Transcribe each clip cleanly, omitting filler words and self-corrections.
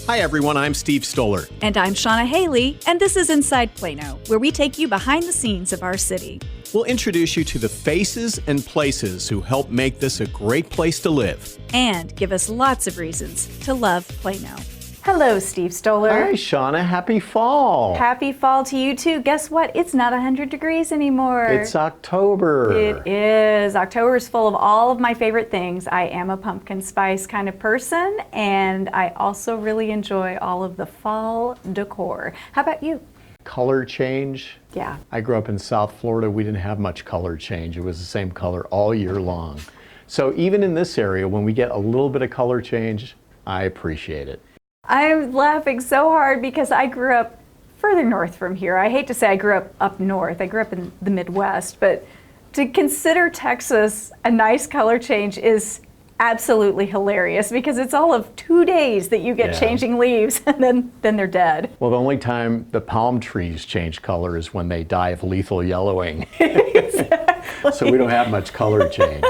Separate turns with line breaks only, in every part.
Hi everyone, I'm Steve Stoller.
And I'm Shauna Haley, and this is Inside Plano, where we take you behind the scenes of our city.
We'll introduce you to the faces and places who help make this a great place to live.
And give us lots of reasons to love Plano. Hello, Steve Stoller.
Hi, Shauna. Happy fall.
Happy fall to you, too. Guess what? It's not 100 degrees anymore.
It's October.
It is. October is full of all of my favorite things. I am a pumpkin spice kind of person, and I also really enjoy all of the fall decor. How about you?
Color change?
Yeah.
I grew up in South Florida. We didn't have much color change. It was the same color all year long. So even in this area, when we get a little bit of color change, I appreciate it.
I'm laughing so hard because I grew up further north from here. I hate to say I grew up north. I grew up in the Midwest, but to consider Texas a nice color change is absolutely hilarious because it's all of 2 days that you get changing leaves and then they're dead.
Well, the only time the palm trees change color is when they die of lethal yellowing. So we don't have much color change.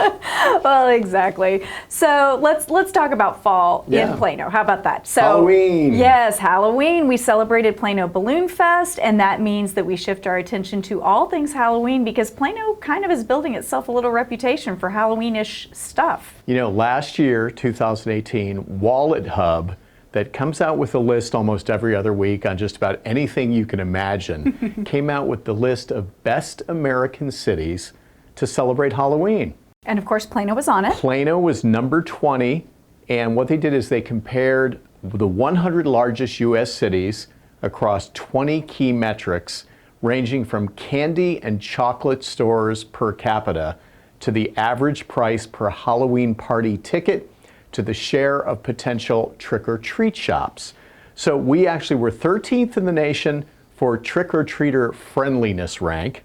Well, exactly. So let's talk about fall in Plano. How about that? So
Halloween.
Yes, Halloween. We celebrated Plano Balloon Fest, and that means that we shift our attention to all things Halloween because Plano kind of is building itself a little reputation for Halloween-ish stuff.
You know, last year, 2018, Wallet Hub, that comes out with a list almost every other week on just about anything you can imagine, came out with the list of best American cities to celebrate Halloween.
And of course, Plano was on it.
Plano was number 20, and what they did is they compared the 100 largest U.S. cities across 20 key metrics, ranging from candy and chocolate stores per capita to the average price per Halloween party ticket to the share of potential trick-or-treat shops. So we actually were 13th in the nation for trick-or-treater friendliness rank,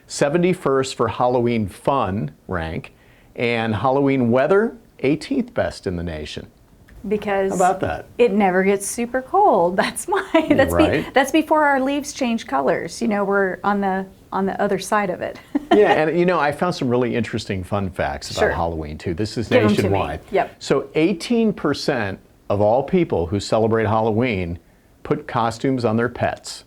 71st for Halloween fun rank, and Halloween weather, 18th best in the nation.
Because
how about that?
It never gets super cold. That's why. That's before our leaves change colors. You know, we're on the other side of it.
Yeah, and you know, I found some really interesting fun facts about Halloween too. This is nationwide.
Yep.
So 18% of all people who celebrate Halloween put costumes on their pets.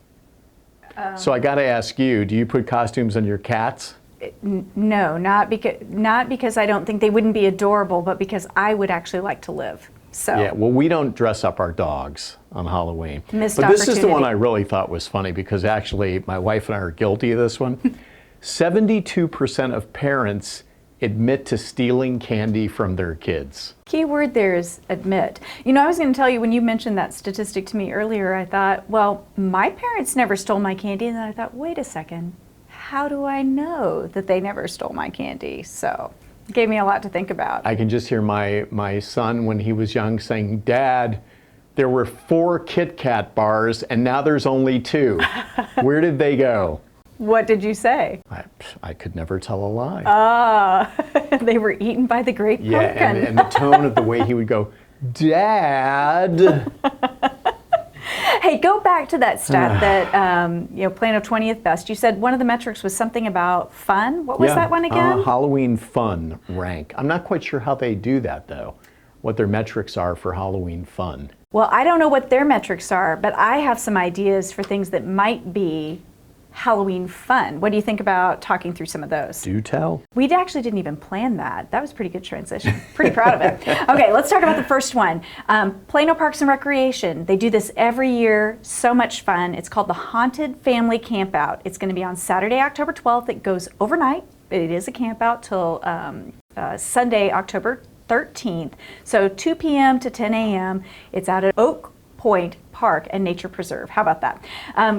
So I got to ask you, do you put costumes on your cats?
No, not because I don't think they wouldn't be adorable, but because I would actually like to live. So
yeah, well, we don't dress up our dogs on Halloween.
Missed
but this is the
opportunity.
one I really thought was funny because actually my wife and I are guilty of this one. 72% of parents admit to stealing candy from their kids.
Key word there is admit. You know, I was going to tell you when you mentioned that statistic to me earlier, I thought, well, my parents never stole my candy, and then I thought, wait a second, how do I know that they never stole my candy? So it gave me a lot to think about.
I can just hear my son when he was young saying, Dad, there were 4 Kit Kat bars and now there's only 2. Where did they go?
What did you say?
I could never tell a lie.
Ah, they were eaten by the great pumpkin.
Yeah, and the tone of the way he would go, Dad.
Hey, go back to that stat that, Plano 20th best. You said one of the metrics was something about fun. What was that one again?
Halloween fun rank. I'm not quite sure how they do that, though, what their metrics are for Halloween fun.
Well, I don't know what their metrics are, but I have some ideas for things that might be Halloween fun. What do you think about talking through some of those?
Do tell.
We actually didn't even plan that. That was a pretty good transition. Pretty proud of it. Okay, let's talk about the first one. Plano Parks and Recreation. They do this every year. So much fun. It's called the Haunted Family Campout. It's going to be on Saturday, October 12th. It goes overnight. It is a campout till Sunday, October 13th. So 2 p.m. to 10 a.m. It's out at Oak Point Park and Nature Preserve. How about that?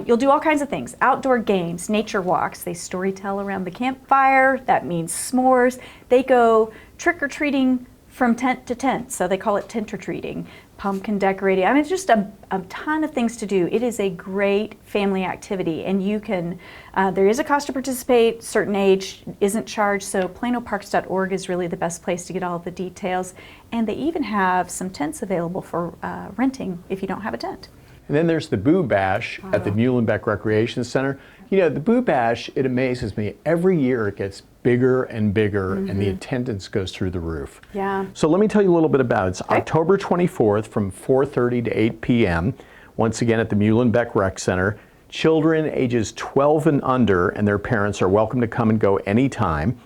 You'll do all kinds of things. Outdoor games, nature walks. They storytell around the campfire. That means s'mores. They go trick-or-treating from tent to tent. So they call it tent-or-treating. Pumpkin decorating. I mean, it's just a ton of things to do. It is a great family activity, and you can, there is a cost to participate, certain age isn't charged, so planoparks.org is really the best place to get all of the details. And they even have some tents available for renting if you don't have a tent.
And then there's the Boo Bash at the Muhlenbeck Recreation Center. You know, the Boo Bash, it amazes me. Every year it gets bigger and bigger, and the attendance goes through the roof.
Yeah.
So let me tell you a little bit about it. It's October 24th from 4:30 to 8 p.m. Once again at the Muhlenbeck Rec Center. Children ages 12 and under and their parents are welcome to come and go anytime.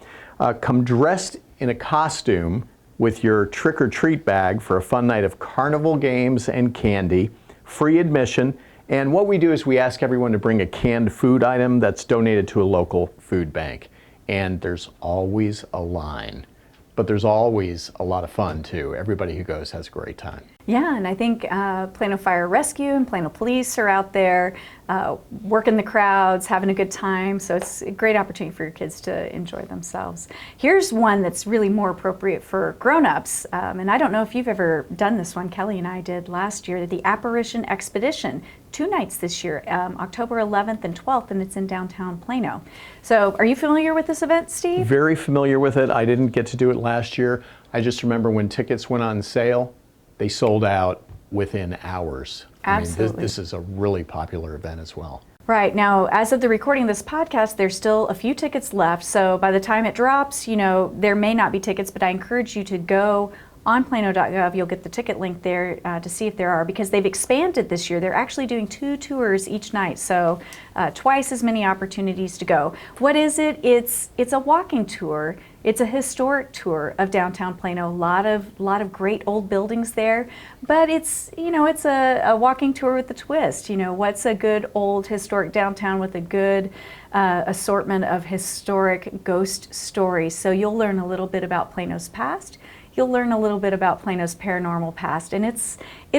Come dressed in a costume with your trick-or-treat bag for a fun night of carnival games and candy, free admission. And what we do is we ask everyone to bring a canned food item that's donated to a local food bank. And there's always a line, but there's always a lot of fun too. Everybody who goes has a great time.
Yeah, and I think Plano Fire Rescue and Plano Police are out there working the crowds, having a good time. So it's a great opportunity for your kids to enjoy themselves. Here's one that's really more appropriate for grown-ups. And I don't know if you've ever done this one. Kelly and I did last year, the Apparition Expedition. 2 nights this year, October 11th and 12th, and it's in downtown Plano. So are you familiar with this event, Steve?
Very familiar with it. I didn't get to do it last year. I just remember when tickets went on sale, they sold out within hours.
Absolutely.
I mean, this is a really popular event as well.
Right. Now, as of the recording of this podcast, there's still a few tickets left. So by the time it drops, you know, there may not be tickets, but I encourage you to go on plano.gov. You'll get the ticket link there to see if there are, because they've expanded this year. They're actually doing 2 tours each night, so twice as many opportunities to go. What is it? It's a walking tour. It's a historic tour of downtown Plano. A lot of great old buildings there, but it's a walking tour with a twist. You know, what's a good old historic downtown with a good assortment of historic ghost stories? So you'll learn a little bit about Plano's past. You'll learn a little bit about Plano's paranormal past, and it's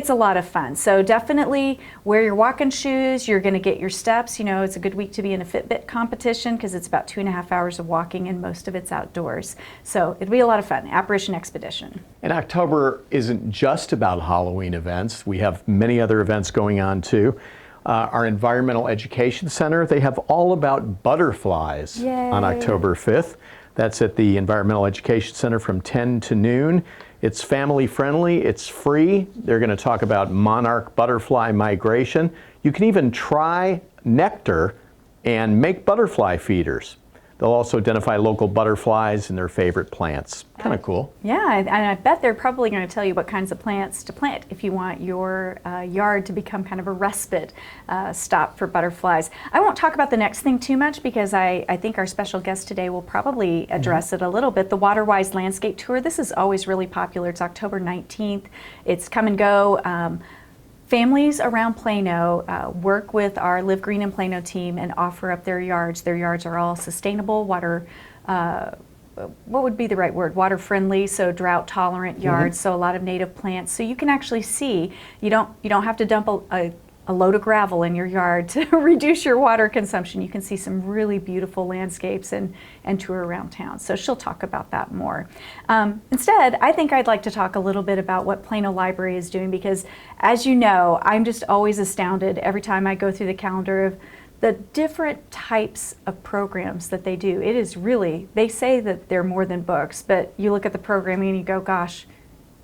a lot of fun. So definitely wear your walking shoes. You're going to get your steps. You know, it's a good week to be in a Fitbit competition because it's about 2.5 hours of walking, and most of it's outdoors. So it'll be a lot of fun. Apparition Expedition.
And October isn't just about Halloween events. We have many other events going on too. Our Environmental Education Center, they have all about butterflies.
Yay.
On October 5th. That's at the Environmental Education Center from 10 to noon. It's family friendly, it's free. They're going to talk about monarch butterfly migration. You can even try nectar and make butterfly feeders. They'll also identify local butterflies and their favorite plants. Kind of cool.
Yeah, and I bet they're probably going to tell you what kinds of plants to plant if you want your yard to become kind of a respite stop for butterflies. I won't talk about the next thing too much because I think our special guest today will probably address it a little bit. The Waterwise Landscape Tour, this is always really popular. It's October 19th. It's come and go. Families around Plano work with our Live Green in Plano team and offer up their yards. Their yards are all sustainable, water, what would be the right word? Water friendly, so drought tolerant yards, so a lot of native plants. So you can actually see, you don't have to dump a load of gravel in your yard to reduce your water consumption. You can see some really beautiful landscapes and tour around town. So she'll talk about that more. Instead, I think I'd like to talk a little bit about what Plano Library is doing because, as you know, I'm just always astounded every time I go through the calendar of the different types of programs that they do. It is really, they say that they're more than books, but you look at the programming and you go, gosh,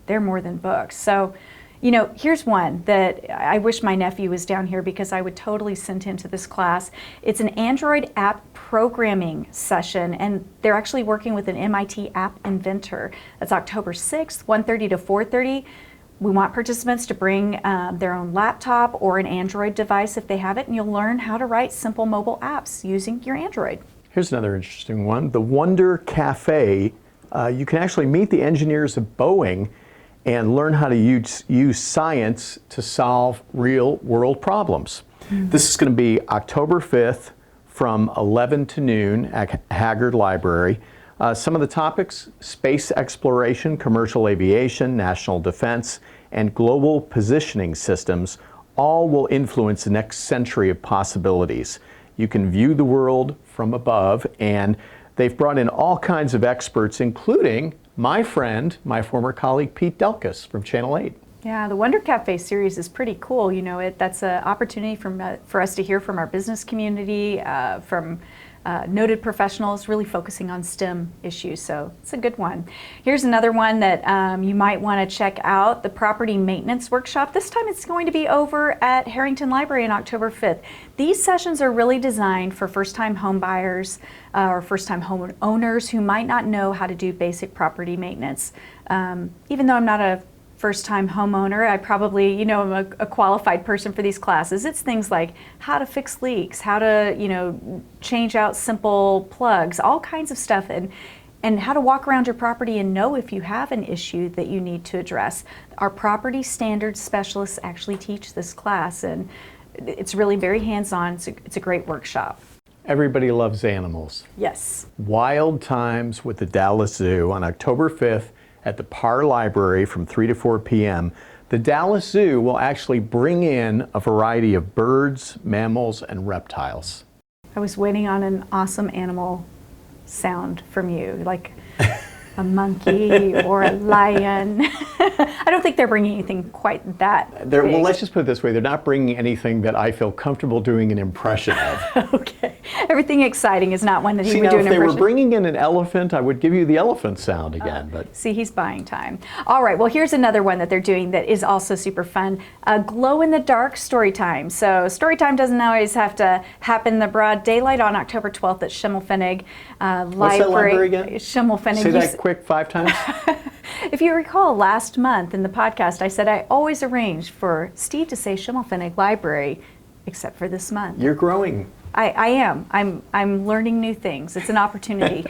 they're more than books. So, you know, here's one that I wish my nephew was down here because I would totally send him to this class. It's an Android app programming session, and they're actually working with an MIT app inventor. That's October 6th, 1:30 to 4:30. We want participants to bring their own laptop or an Android device if they have it, and you'll learn how to write simple mobile apps using your Android.
Here's another interesting one. The Wonder Cafe. You can actually meet the engineers of Boeing and learn how to use science to solve real world problems. This is going to be October 5th from 11 to noon at Haggard Library. Some of the topics: space exploration, commercial aviation, national defense, and global positioning systems all will influence the next century of possibilities. You can view the world from above, and they've brought in all kinds of experts, including my friend, my former colleague, Pete Delkus from Channel 8.
Yeah, the Wonder Cafe series is pretty cool. You know, that's an opportunity for us to hear from our business community, from noted professionals really focusing on STEM issues, so it's a good one. Here's another one that you might want to check out, the Property Maintenance Workshop. This time it's going to be over at Harrington Library on October 5th. These sessions are really designed for first-time home buyers or first-time home owners who might not know how to do basic property maintenance. Even though I'm not a first-time homeowner, I probably, am a qualified person for these classes. It's things like how to fix leaks, how to, change out simple plugs, all kinds of stuff, and how to walk around your property and know if you have an issue that you need to address. Our property standards specialists actually teach this class, and it's really very hands-on. It's a great workshop.
Everybody loves animals.
Yes.
Wild Times with the Dallas Zoo on October 5th at the Parr Library from 3 to 4 p.m. The Dallas Zoo will actually bring in a variety of birds, mammals, and reptiles.
I was waiting on an awesome animal sound from you, like a monkey or a lion. I don't think they're bringing anything quite that big.
Well, let's just put it this way. They're not bringing anything that I feel comfortable doing an impression of.
Okay. Everything exciting is not one that he would
now,
do an
if they
impression.
were bringing in an elephant, I would give you the elephant sound again. But
See, he's buying time. All right, well, here's another one that they're doing that is also super fun. Glow-in-the-dark story time. So story time doesn't always have to happen in the broad daylight. On October 12th at Schimmelpfennig Library.
What's that library again?
Schimmelpfennig.
Say that quick 5 times.
If you recall, last month in the podcast, I said I always arrange for Steve to say Schimmelpfennig Library, except for this month.
You're growing.
I am. I'm learning new things. It's an opportunity.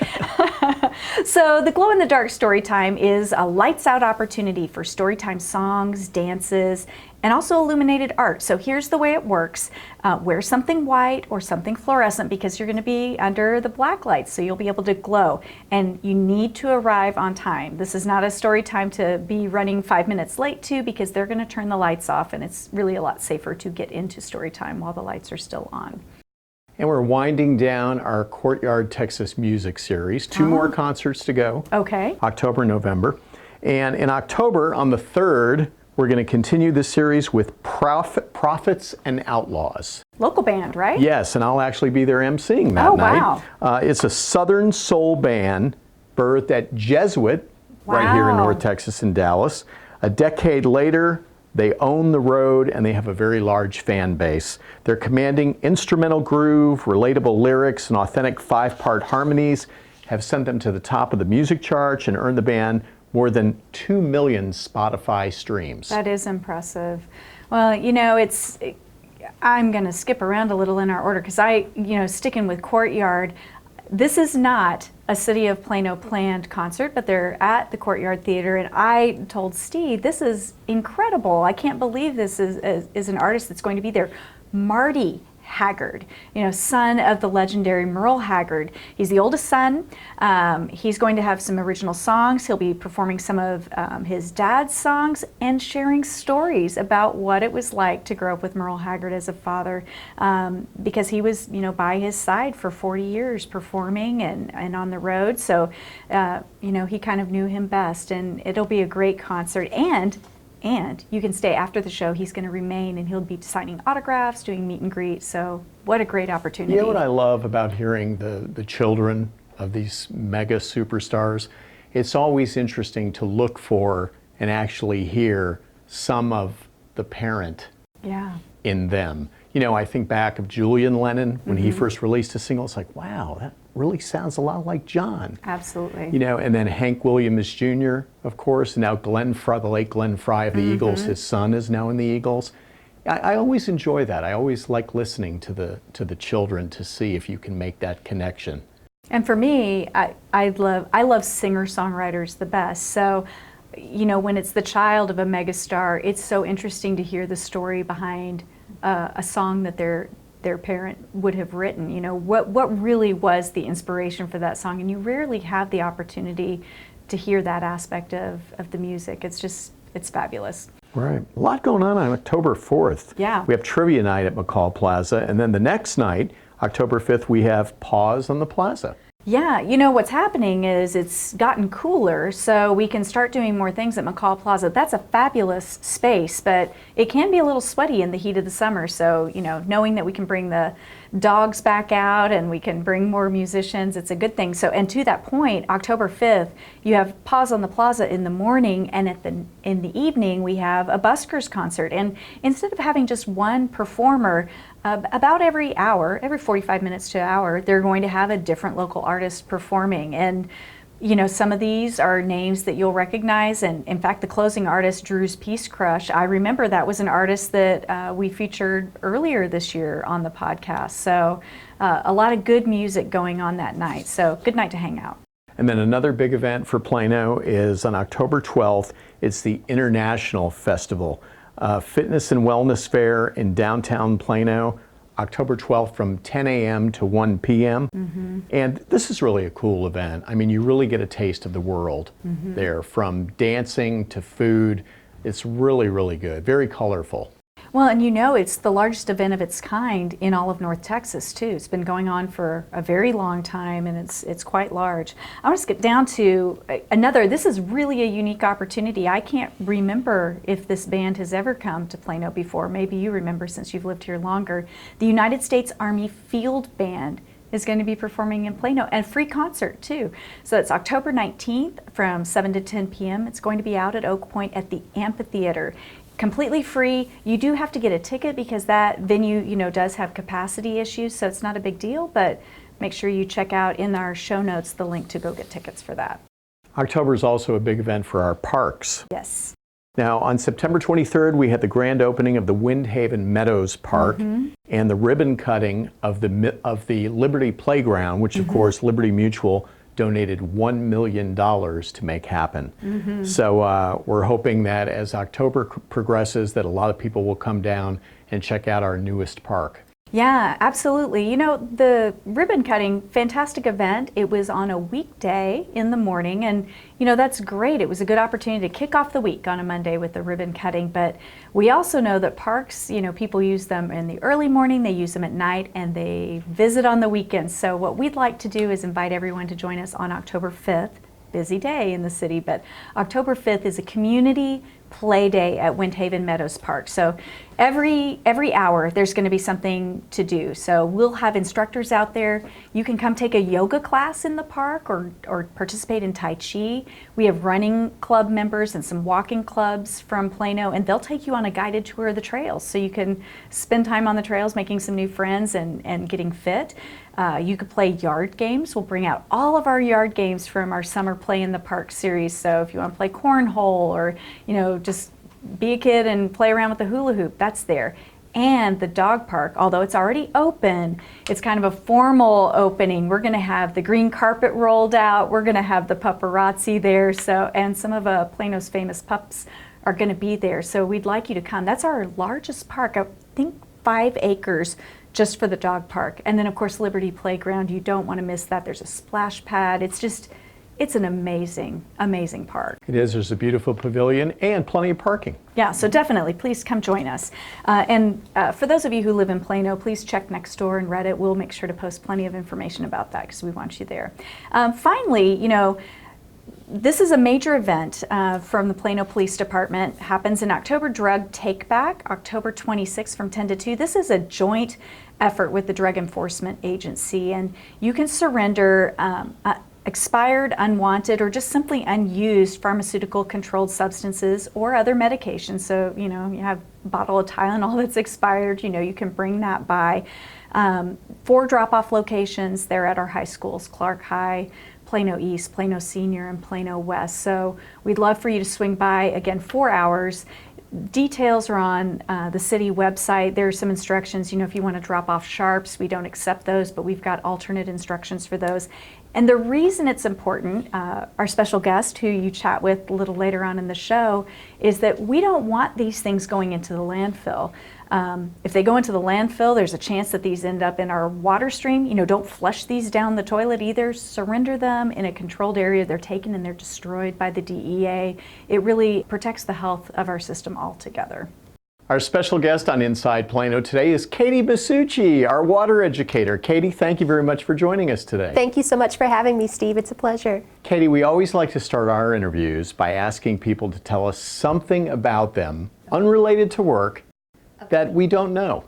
So the Glow in the Dark Storytime is a lights out opportunity for storytime songs, dances, and also illuminated art. So here's the way it works. Wear something white or something fluorescent because you're going to be under the black lights, so you'll be able to glow. And you need to arrive on time. This is not a story time to be running 5 minutes late to, because they're going to turn the lights off, and it's really a lot safer to get into story time while the lights are still on.
And we're winding down our Courtyard Texas Music Series. 2 more concerts to go.
Okay.
October, November. And in October, on the 3rd, we're going to continue this series with Prophets and Outlaws.
Local band, right?
Yes, and I'll actually be there emceeing that night.
Wow.
It's a Southern soul band birthed at Jesuit right here in
Wow.
North Texas in Dallas. A decade later, they own the road and they have a very large fan base. Their commanding instrumental groove, relatable lyrics, and authentic 5-part harmonies have sent them to the top of the music charts and earned the band more than 2 million Spotify streams.
That is impressive. Well, I'm going to skip around a little in our order because sticking with Courtyard, this is not a City of Plano planned concert, but they're at the Courtyard Theater, and I told Steve, this is incredible. I can't believe this is an artist that's going to be there. Marty Haggard, son of the legendary Merle Haggard. He's the oldest son. He's going to have some original songs. He'll be performing some of his dad's songs and sharing stories about what it was like to grow up with Merle Haggard as a father, because he was, by his side for 40 years performing and on the road. So, he kind of knew him best, and it'll be a great concert. And you can stay after the show. He's going to remain, and he'll be signing autographs, doing meet and greet. So what a great opportunity.
You know what I love about hearing the children of these mega superstars? It's always interesting to look for and actually hear some of the parent in them. I think back of Julian Lennon when he first released a single. It's like, wow, that really sounds a lot like John.
Absolutely.
And then Hank Williams Jr., of course, and now Glenn Fry, the late Glenn Fry of the Eagles, his son is now in the Eagles. I always enjoy that. I always like listening to the children to see if you can make that connection.
And for me, I love singer-songwriters the best. So, when it's the child of a megastar, it's so interesting to hear the story behind a song that their parent would have written. What really was the inspiration for that song, and you rarely have the opportunity to hear that aspect of the music. It's fabulous.
Right. A lot going on October 4th.
Yeah.
We have trivia night at McColl Plaza, and then the next night, October 5th, we have Pause on the Plaza.
Yeah, what's happening is it's gotten cooler, so we can start doing more things at McColl Plaza. That's a fabulous space, but it can be a little sweaty in the heat of the summer. So, knowing that we can bring the dogs back out and we can bring more musicians. It's a good thing. So, and to that point, October 5th, you have Pause on the Plaza in the morning, and in the evening we have a buskers concert. And instead of having just one performer, about every hour, every 45 minutes to an hour, they're going to have a different local artist performing. And you know, some of these are names that you'll recognize, and in fact, the closing artist, Drew's Peace Crush, I remember that was an artist that we featured earlier this year on the podcast. So a lot of good music going on that night. So good night to hang out.
And then another big event for Plano is on October 12th. It's the International Festival, Fitness and Wellness Fair in downtown Plano, October 12th from 10 a.m. to 1 p.m. And this is really a cool event. I mean, you really get a taste of the world there, from dancing to food. It's really, really good, very colorful.
Well, and you know, it's the largest event of its kind in all of North Texas, too. It's been going on for a very long time, and it's quite large. I want to skip down to another. This is really a unique opportunity. I can't remember if this band has ever come to Plano before. Maybe you remember since you've lived here longer. The United States Army Field Band is going to be performing in Plano, and free concert too. So it's October 19th from 7 to 10 p.m. It's going to be out at Oak Point at the amphitheater. Completely free. You do have to get a ticket because that venue, you know, does have capacity issues, so it's not a big deal, but make sure you check out in our show notes the link to go get tickets for that.
October is also a big event for our parks.
Yes.
Now, on September 23rd, we had the grand opening of the Windhaven Meadows Park and the ribbon cutting of the Liberty Playground, which of course Liberty Mutual donated $1 million to make happen. So we're hoping that as October progresses, that a lot of people will come down and check out our newest park.
Yeah, absolutely. You know, the ribbon cutting, fantastic event. It was on a weekday in the morning, and you know, that's great. It was a good opportunity to kick off the week on a Monday with the ribbon cutting, but we also know that parks, you know, people use them in the early morning, they use them at night, and they visit on the weekends. So what we'd like to do is invite everyone to join us on October 5th, busy day in the city, but October 5th is a community play day at Windhaven Meadows Park. So every hour there's going to be something to do. So we'll have instructors out there. You can come take a yoga class in the park or participate in Tai Chi. We have running club members and some walking clubs from Plano, and they'll take you on a guided tour of the trails. So you can spend time on the trails making some new friends and getting fit. You could play yard games. We'll bring out all of our yard games from our Summer Play in the Park series. So if you want to play cornhole or, you know, just be a kid and play around with the hula hoop, that's there. And the dog park, although it's already open, it's kind of a formal opening. We're going to have the green carpet rolled out. We're going to have the paparazzi there. So, and some of Plano's famous pups are going to be there. So we'd like you to come. That's our largest park. I think 5 acres just for the dog park. And then of course Liberty Playground, you don't want to miss that. There's a splash pad. It's an amazing, amazing park.
It is. There's a beautiful pavilion and plenty of parking.
Yeah, so definitely, please come join us. And for those of you who live in Plano, please check Nextdoor and Reddit. We'll make sure to post plenty of information about that because we want you there. Finally, you know, this is a major event from the Plano Police Department. Happens in October. Drug Take Back, October 26th from 10 to 2. This is a joint effort with the Drug Enforcement Agency, and you can surrender expired, unwanted, or just simply unused pharmaceutical controlled substances or other medications. So, you know, you have a bottle of Tylenol that's expired, you know, you can bring that by. 4 drop-off locations there at our high schools, Clark High, Plano East, Plano Senior, and Plano West. So we'd love for you to swing by, again, 4 hours. Details are on the city website. There's some instructions, you know, if you want to drop off sharps, we don't accept those, but we've got alternate instructions for those. And the reason it's important, our special guest who you chat with a little later on in the show, is that we don't want these things going into the landfill. If they go into the landfill, there's a chance that these end up in our water stream. You know, don't flush these down the toilet either. Surrender them in a controlled area. They're taken and they're destroyed by the DEA. It really protects the health of our system altogether.
Our special guest on Inside Plano today is Katie Basuki, our water educator. Katie, thank you very much for joining us today.
Thank you so much for having me, Steve. It's a pleasure.
Katie, we always like to start our interviews by asking people to tell us something about them, unrelated to work, that we don't know.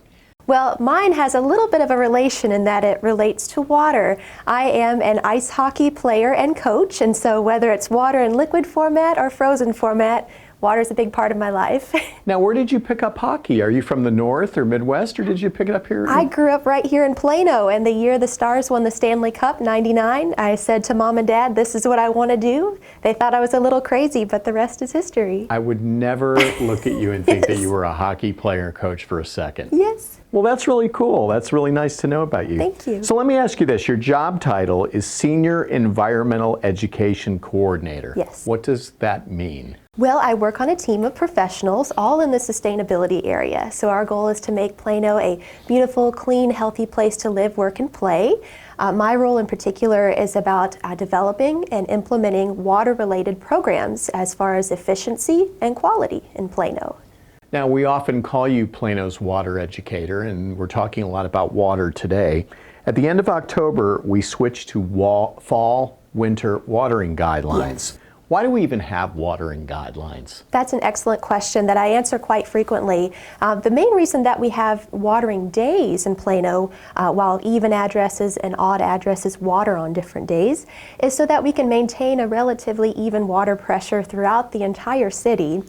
Well, mine has a little bit of a relation in that it relates to water. I am an ice hockey player and coach, and so whether it's water in liquid format or frozen format, water is a big part of my life.
Now, where did you pick up hockey? Are you from the North or Midwest, or did you pick it up here?
I grew up right here in Plano, and the year the Stars won the Stanley Cup, '99, I said to Mom and Dad, this is what I want to do. They thought I was a little crazy, but the rest is history.
I would never look at you and think that
Yes.
you were a hockey player and coach for a second.
Yes.
Well, that's really cool. That's really nice to know about you.
Thank you.
So let me ask you this. Your job title is Senior Environmental Education Coordinator.
Yes.
What does that mean?
Well, I work on a team of professionals, all in the sustainability area. So our goal is to make Plano a beautiful, clean, healthy place to live, work, and play. My role in particular is about developing and implementing water-related programs as far as efficiency and quality in Plano.
Now, we often call you Plano's water educator, and we're talking a lot about water today. At the end of October, we switched to fall-winter watering guidelines.
Yes.
Why do we even have watering guidelines?
That's an excellent question that I answer quite frequently. The main reason that we have watering days in Plano, while even addresses and odd addresses water on different days, is so that we can maintain a relatively even water pressure throughout the entire city.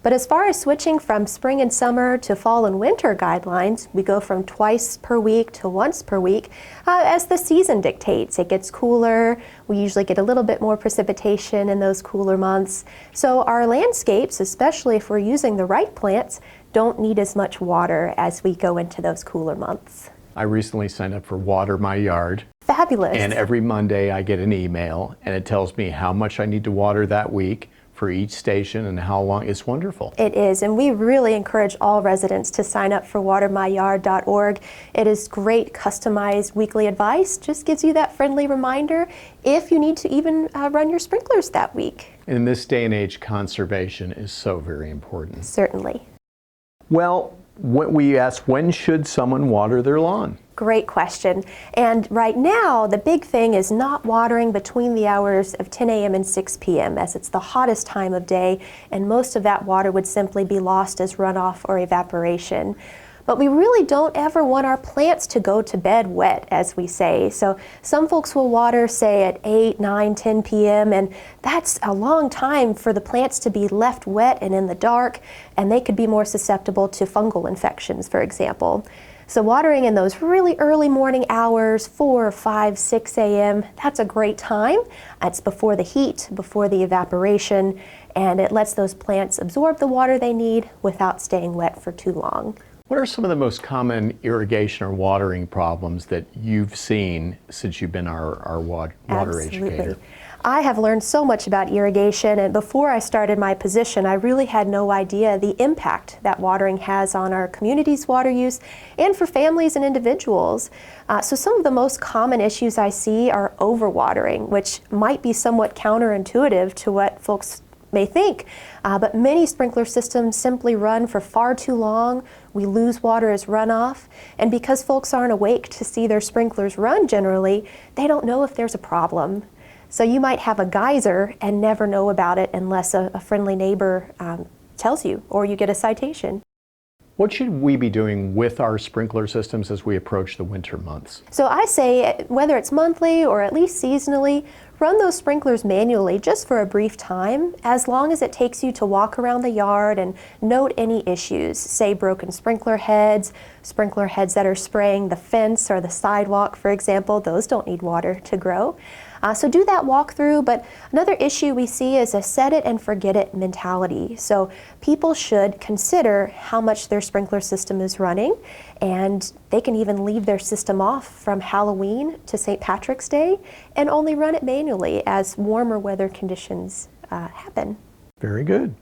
But as far as switching from spring and summer to fall and winter guidelines, we go from twice per week to once per week as the season dictates. It gets cooler. We usually get a little bit more precipitation in those cooler months. So our landscapes, especially if we're using the right plants, don't need as much water as we go into those cooler months.
I recently signed up for Water My Yard.
Fabulous.
And every Monday I get an email and it tells me how much I need to water that week for each station and how long. It's wonderful.
It is, and we really encourage all residents to sign up for watermyyard.org. It is great customized weekly advice, just gives you that friendly reminder if you need to even run your sprinklers that week.
In this day and age, conservation is so very important.
Certainly.
Well, we asked, when should someone water their lawn?
Great question. And right now, the big thing is not watering between the hours of 10 a.m. and 6 p.m. as it's the hottest time of day, and most of that water would simply be lost as runoff or evaporation. But we really don't ever want our plants to go to bed wet, as we say. So some folks will water, say, at 8, 9, 10 p.m., and that's a long time for the plants to be left wet and in the dark, and they could be more susceptible to fungal infections, for example. So watering in those really early morning hours, 4, 5, 6 a.m., that's a great time. It's before the heat, before the evaporation, and it lets those plants absorb the water they need without staying wet for too long.
What are some of the most common irrigation or watering problems that you've seen since you've been our water educator?
I have learned so much about irrigation, and before I started my position, I really had no idea the impact that watering has on our community's water use and for families and individuals. So some of the most common issues I see are overwatering, which might be somewhat counterintuitive to what folks may think, but many sprinkler systems simply run for far too long. We lose water as runoff, and because folks aren't awake to see their sprinklers run generally, they don't know if there's a problem. So you might have a geyser and never know about it unless a friendly neighbor tells you, or you get a citation.
What should we be doing with our sprinkler systems as we approach the winter months?
So I say, whether it's monthly or at least seasonally, run those sprinklers manually just for a brief time, as long as it takes you to walk around the yard and note any issues, say broken sprinkler heads that are spraying the fence or the sidewalk, for example. Those don't need water to grow. So do that walkthrough, but another issue we see is a set it and forget it mentality. So people should consider how much their sprinkler system is running, and they can even leave their system off from Halloween to St. Patrick's Day and only run it manually as warmer weather conditions happen.
Very good.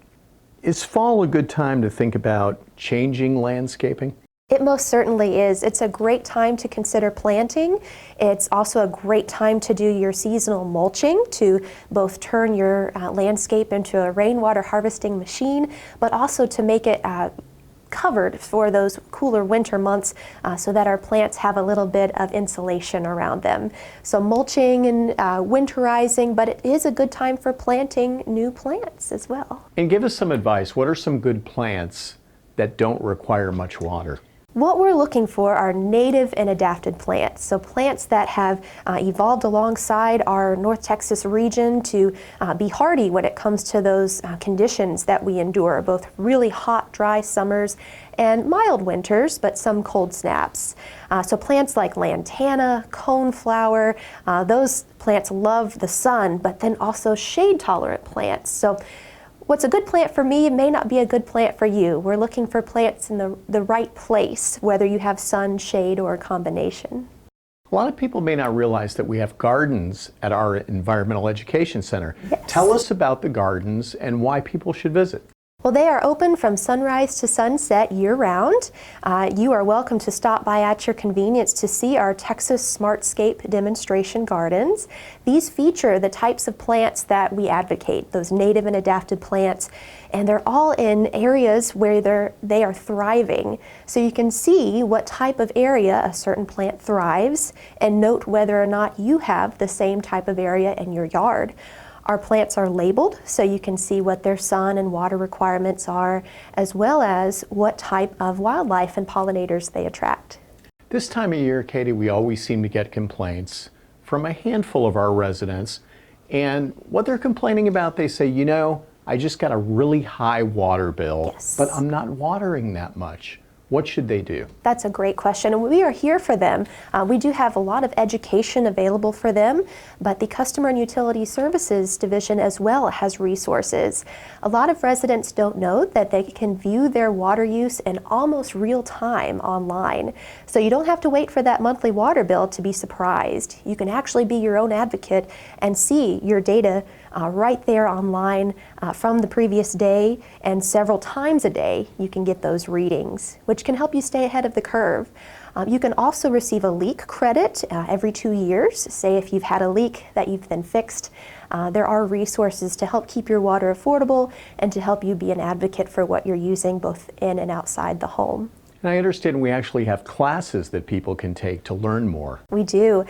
Is fall a good time to think about changing landscaping?
It most certainly is. It's a great time to consider planting. It's also a great time to do your seasonal mulching, to both turn your landscape into a rainwater harvesting machine, but also to make it covered for those cooler winter months so that our plants have a little bit of insulation around them. So mulching and winterizing, but it is a good time for planting new plants as well.
And give us some advice. What are some good plants that don't require much water?
What we're looking for are native and adapted plants. So plants that have evolved alongside our North Texas region to be hardy when it comes to those conditions that we endure, both really hot, dry summers and mild winters, but some cold snaps. So plants like lantana, coneflower, those plants love the sun, but then also shade-tolerant plants. So what's a good plant for me may not be a good plant for you. We're looking for plants in the right place, whether you have sun, shade, or a combination.
A lot of people may not realize that we have gardens at our Environmental Education Center.
Yes.
Tell us about the gardens and why people should visit.
Well, they are open from sunrise to sunset year-round. You are welcome to stop by at your convenience to see our Texas Smartscape demonstration gardens. These feature the types of plants that we advocate, those native and adapted plants, and they're all in areas where they are thriving. So you can see what type of area a certain plant thrives and note whether or not you have the same type of area in your yard. Our plants are labeled so you can see what their sun and water requirements are, as well as what type of wildlife and pollinators they attract.
This time of year, Katie, we always seem to get complaints from a handful of our residents. And what they're complaining about, they say, you know, I just got a really high water bill,
Yes.
but I'm not watering that much. What should they do?
That's a great question, and we are here for them. We do have a lot of education available for them, but the Customer and Utility Services Division as well has resources. A lot of residents don't know that they can view their water use in almost real time online. So you don't have to wait for that monthly water bill to be surprised. You can actually be your own advocate and see your data right there online from the previous day, and several times a day you can get those readings, which can help you stay ahead of the curve. You can also receive a leak credit every 2 years. Say if you've had a leak that you've then fixed, there are resources to help keep your water affordable and to help you be an advocate for what you're using both in and outside the home.
And I understand we actually have classes that people can take to learn more.
We do.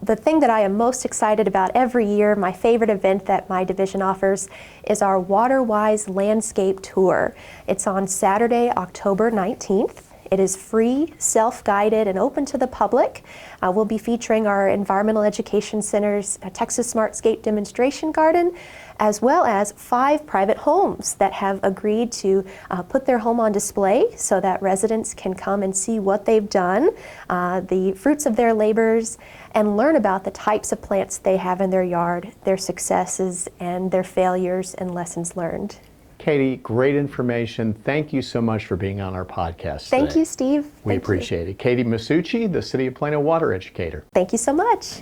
The thing that I am most excited about every year, my favorite event that my division offers, is our WaterWise Landscape Tour. It's on Saturday, October 19th. It is free, self-guided, and open to the public. We'll be featuring our Environmental Education Center's Texas Smartscape demonstration garden, as well as 5 private homes that have agreed to put their home on display so that residents can come and see what they've done, the fruits of their labors, and learn about the types of plants they have in their yard, their successes and their failures and lessons learned.
Katie, great information. Thank you so much for being on our podcast
Thank
today.
you, Steve.
We
Thank you.
appreciate it. Katie Basuki, the City of Plano Water Educator.
Thank you so much.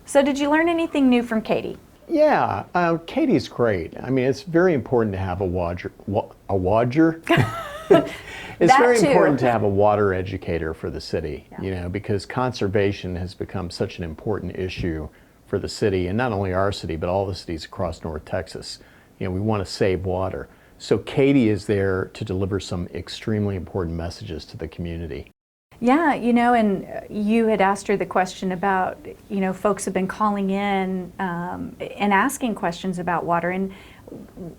So did you learn anything new from Katie?
Yeah, Katie's great. I mean, it's very important to have a water. It's
That
very
too.
important to have a water educator for the city, you know, because conservation has become such an important issue for the city, and not only our city, but all the cities across North Texas. You know, we want to save water. So Katie is there to deliver some extremely important messages to the community.
Yeah, you know, and you had asked her the question about, you know, folks have been calling in and asking questions about water. And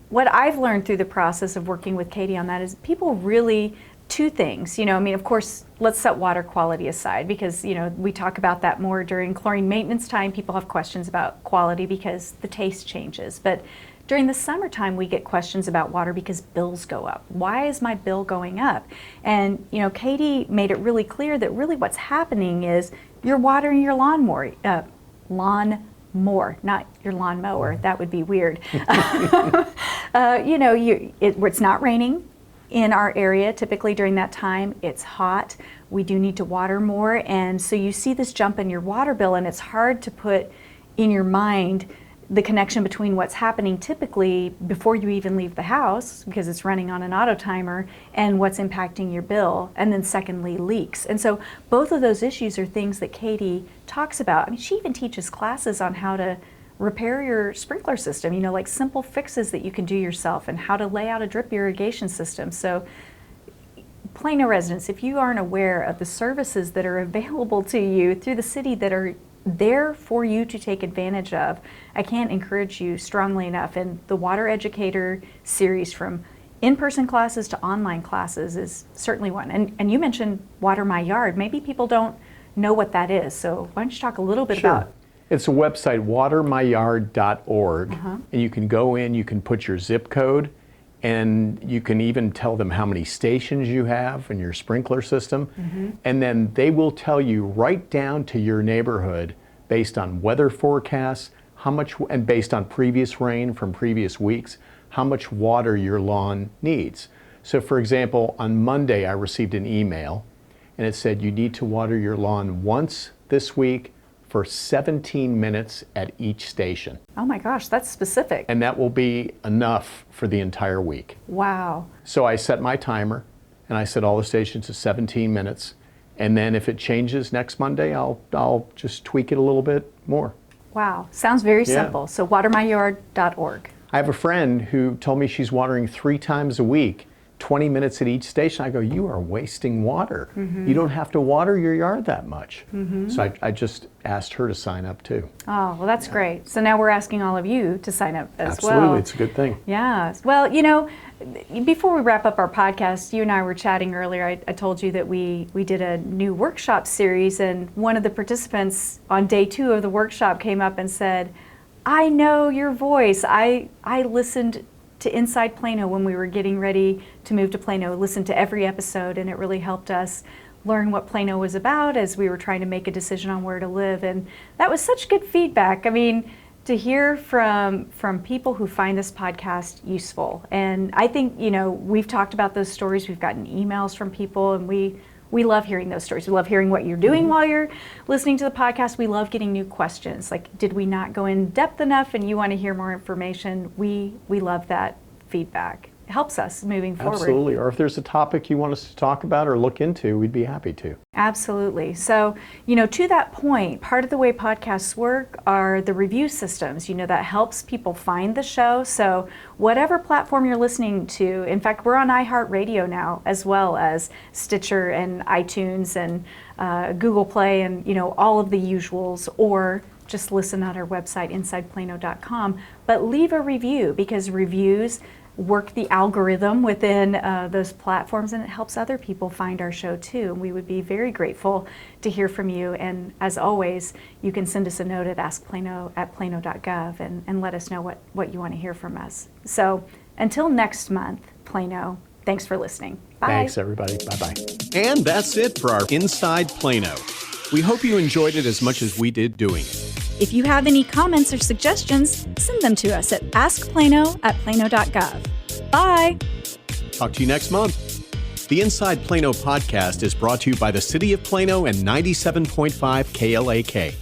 what I've learned through the process of working with Katie on that is people really, 2 things, you know, I mean, of course, let's set water quality aside because, you know, we talk about that more during chlorine maintenance time. People have questions about quality because the taste changes. But during the summertime, we get questions about water because bills go up. Why is my bill going up? And, you know, Katie made it really clear that really what's happening is you're watering your lawn more, not your lawnmower. That would be weird. You know, it's not raining in our area typically during that time. It's hot. We do need to water more. And so you see this jump in your water bill, and it's hard to put in your mind the connection between what's happening typically before you even leave the house because it's running on an auto timer and what's impacting your bill, and then secondly leaks. And so both of those issues are things that Katie talks about. I mean, she even teaches classes on how to repair your sprinkler system, you know, like simple fixes that you can do yourself, and how to lay out a drip irrigation system. So Plano residents, if you aren't aware of the services that are available to you through the city that are there for you to take advantage of, I can't encourage you strongly enough. And the Water Educator series from in-person classes to online classes is certainly one. And you mentioned Water My Yard. Maybe people don't know what that is. So why don't you talk a little bit about.
It's a website, watermyyard.org, and you can go in, you can put your zip code, and you can even tell them how many stations you have in your sprinkler system, and then they will tell you right down to your neighborhood based on weather forecasts, how much, and based on previous rain from previous weeks, how much water your lawn needs. So for example, on Monday I received an email and it said you need to water your lawn once this week for 17 minutes at each station.
Oh my gosh, that's specific.
And that will be enough for the entire week.
Wow.
So I set my timer and I set all the stations to 17 minutes. And then if it changes next Monday, I'll just tweak it a little bit more.
Wow, sounds very simple. So watermyyard.org.
I have a friend who told me she's watering 3 times a week, 20 minutes at each station. I go, you are wasting water. You don't have to water your yard that much. So I just asked her to sign up too.
Oh, well, that's great. So now we're asking all of you to sign up as well.
Absolutely, it's a good thing.
Yeah. Well, you know, before we wrap up our podcast, you and I were chatting earlier. I told you that we did a new workshop series, and one of the participants on day 2 of the workshop came up and said, I know your voice. I listened to Inside Plano when we were getting ready to move to Plano, listened to every episode, and it really helped us learn what Plano was about as we were trying to make a decision on where to live. And that was such good feedback. I mean, to hear from people who find this podcast useful. And I think, you know, we've talked about those stories. We've gotten emails from people, and we love hearing those stories. We love hearing what you're doing while you're listening to the podcast. We love getting new questions. Like, did we not go in depth enough and you want to hear more information? We love that feedback. It helps us moving forward.
Absolutely. Or if there's a topic you want us to talk about or look into, we'd be happy to.
Absolutely. So, you know, to that point, part of the way podcasts work are the review systems. You know, that helps people find the show. So whatever platform you're listening to, in fact, we're on iHeartRadio now, as well as Stitcher and iTunes and Google Play and, you know, all of the usuals, or just listen at our website, InsidePlano.com. But leave a review, because reviews work the algorithm within those platforms, and it helps other people find our show too. And we would be very grateful to hear from you. And as always, you can send us a note at askplano@plano.gov and let us know what you want to hear from us. So until next month, Plano, thanks for listening. Bye.
Thanks, everybody. Bye-bye.
And that's it for our Inside Plano. We hope you enjoyed it as much as we did doing it.
If you have any comments or suggestions, send them to us at askplano@plano.gov. Bye.
Talk to you next month. The Inside Plano podcast is brought to you by the City of Plano and 97.5 KLAK.